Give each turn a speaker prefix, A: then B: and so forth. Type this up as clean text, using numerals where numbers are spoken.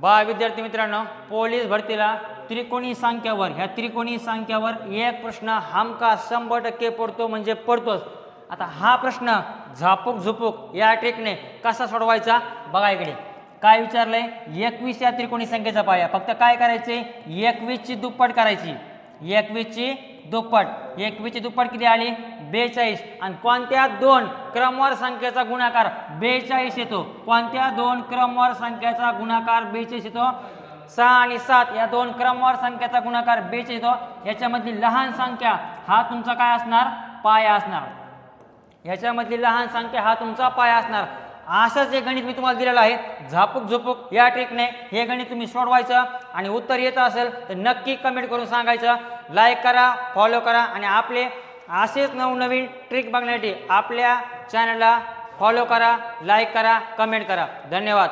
A: विद्यार्थी मित्रांनो, पोलीस भरतीला त्रिकोणी संख्यावर ह्या त्रिकोणी संख्यावर एक प्रश्न हमखास 100% पडतो म्हणजे पडतोच। आता हा प्रश्न झापूक झुपूक या ट्रिकने कसा सोडवायचा बघा। इकडे काय विचारलंय, 21 या त्रिकोणी संख्येचा पाया। फक्त काय करायचे, 21 ची दुप्पट करायची। 21 ची दुप्पट, 21 ची दुप्पट किती आली 42। आणि कोणत्या दोन क्रमवार संख्येचा गुणाकार 42 येतो, कोणत्या दोन क्रमवार संख्येचा गुणाकार 42 येतो, 6 आणि 7 या दोन क्रमवार संख्येचा गुणाकार 42 येतो। याच्यामधली लहान संख्या हा तुमचा काय असणार, पाया असणार। याच्यामधली लहान संख्या हा तुमचा पाया असणार। असंच एक गणित मी तुम्हाला दिलेलं आहे, झापूक झुपूक या ट्रिकने हे गणित तुम्ही सोडवायचं आणि उत्तर येत असेल तर नक्की कमेंट करून सांगायचं। लाईक करा, फॉलो करा आणि आपले असेच नवनवीन ट्रिक बघण्यासाठी आपल्या चॅनलला फॉलो करा, लाईक करा, कमेंट करा। धन्यवाद।